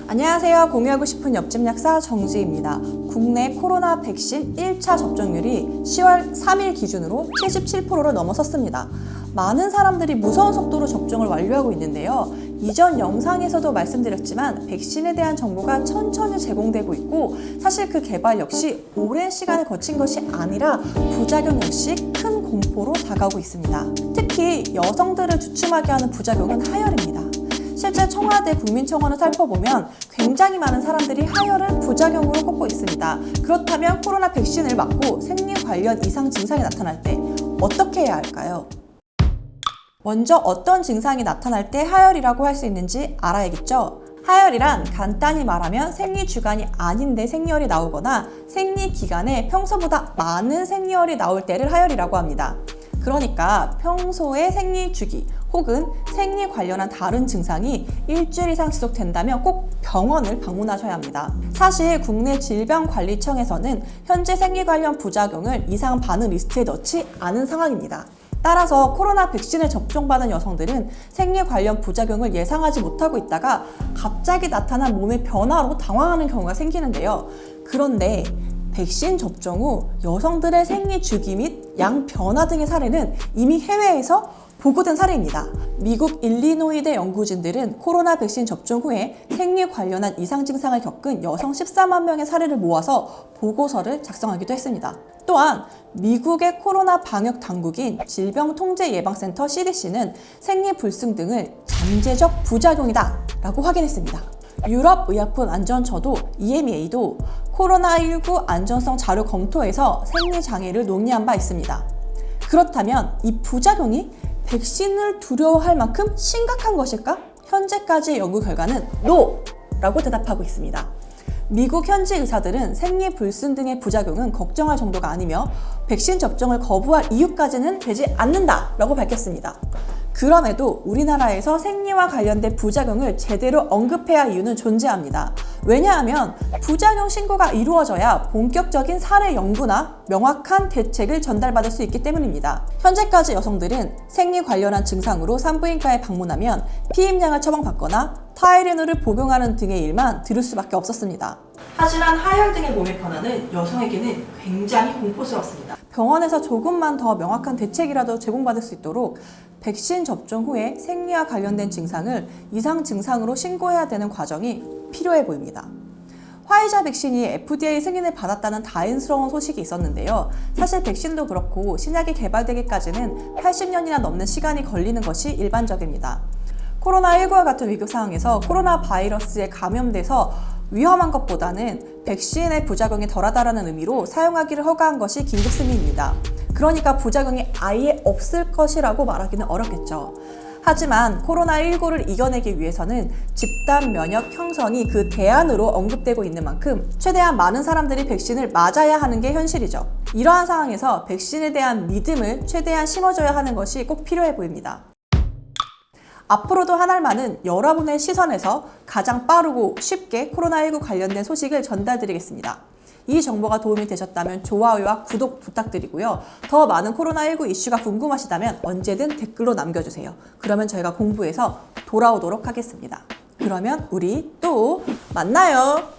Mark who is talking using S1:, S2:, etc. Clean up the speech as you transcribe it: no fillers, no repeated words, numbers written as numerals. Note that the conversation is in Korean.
S1: 안녕하세요. 공유하고 싶은 옆집 약사 정지입니다. 국내 코로나 백신 1차 접종률이 10월 3일 기준으로 77%를 넘어섰습니다. 많은 사람들이 무서운 속도로 접종을 완료하고 있는데요. 이전 영상에서도 말씀드렸지만 백신에 대한 정보가 천천히 제공되고 있고 사실 그 개발 역시 오랜 시간을 거친 것이 아니라 부작용 역시 큰 공포로 다가오고 있습니다. 특히 여성들을 주춤하게 하는 부작용은 하혈입니다. 실제 청와대 국민청원을 살펴보면 굉장히 많은 사람들이 하혈을 부작용으로 꼽고 있습니다. 그렇다면 코로나 백신을 맞고 생리 관련 이상 증상이 나타날 때 어떻게 해야 할까요? 먼저 어떤 증상이 나타날 때 하혈이라고 할 수 있는지 알아야겠죠? 하혈이란 간단히 말하면 생리 주간이 아닌데 생리혈이 나오거나 생리 기간에 평소보다 많은 생리혈이 나올 때를 하혈이라고 합니다. 그러니까 평소에 생리 주기 혹은 생리 관련한 다른 증상이 일주일 이상 지속된다면 꼭 병원을 방문하셔야 합니다. 사실 국내 질병관리청에서는 현재 생리 관련 부작용을 이상 반응 리스트에 넣지 않은 상황입니다. 따라서 코로나 백신을 접종받은 여성들은 생리 관련 부작용을 예상하지 못하고 있다가 갑자기 나타난 몸의 변화로 당황하는 경우가 생기는데요. 그런데 백신 접종 후 여성들의 생리 주기 및 양 변화 등의 사례는 이미 해외에서 보고된 사례입니다. 미국 일리노이대 연구진들은 코로나 백신 접종 후에 생리 관련한 이상 증상을 겪은 여성 14만 명의 사례를 모아서 보고서를 작성하기도 했습니다. 또한 미국의 코로나 방역 당국인 질병통제예방센터 CDC는 생리 불순 등을 잠재적 부작용이다 라고 확인했습니다. 유럽의약품안전처도 EMA도 코로나19 안전성 자료 검토에서 생리 장애를 논의한 바 있습니다. 그렇다면 이 부작용이 백신을 두려워할 만큼 심각한 것일까? 현재까지의 연구 결과는 NO! 라고 대답하고 있습니다. 미국 현지 의사들은 생리 불순 등의 부작용은 걱정할 정도가 아니며 백신 접종을 거부할 이유까지는 되지 않는다 라고 밝혔습니다. 그럼에도 우리나라에서 생리와 관련된 부작용을 제대로 언급해야 할 이유는 존재합니다. 왜냐하면 부작용 신고가 이루어져야 본격적인 사례 연구나 명확한 대책을 전달받을 수 있기 때문입니다. 현재까지 여성들은 생리 관련한 증상으로 산부인과에 방문하면 피임약을 처방받거나 타이레놀을 복용하는 등의 일만 들을 수밖에 없었습니다. 하지만 하혈 등의 몸의 변화는 여성에게는 굉장히 공포스럽습니다. 병원에서 조금만 더 명확한 대책이라도 제공받을 수 있도록 백신 접종 후에 생리와 관련된 증상을 이상 증상으로 신고해야 되는 과정이 필요해 보입니다. 화이자 백신이 FDA 승인을 받았다는 다행스러운 소식이 있었는데요. 사실 백신도 그렇고 신약이 개발되기까지는 80년이나 넘는 시간이 걸리는 것이 일반적입니다. 코로나19와 같은 위급 상황에서 코로나 바이러스에 감염돼서 위험한 것보다는 백신의 부작용이 덜하다는 의미로 사용하기를 허가한 것이 긴급 승인입니다. 그러니까 부작용이 아예 없을 것이라고 말하기는 어렵겠죠. 하지만 코로나19를 이겨내기 위해서는 집단 면역 형성이 그 대안으로 언급되고 있는 만큼 최대한 많은 사람들이 백신을 맞아야 하는 게 현실이죠. 이러한 상황에서 백신에 대한 믿음을 최대한 심어줘야 하는 것이 꼭 필요해 보입니다. 앞으로도 한알만은 여러분의 시선에서 가장 빠르고 쉽게 코로나19 관련된 소식을 전달드리겠습니다. 이 정보가 도움이 되셨다면 좋아요와 구독 부탁드리고요. 더 많은 코로나19 이슈가 궁금하시다면 언제든 댓글로 남겨주세요. 그러면 저희가 공부해서 돌아오도록 하겠습니다. 그러면 우리 또 만나요.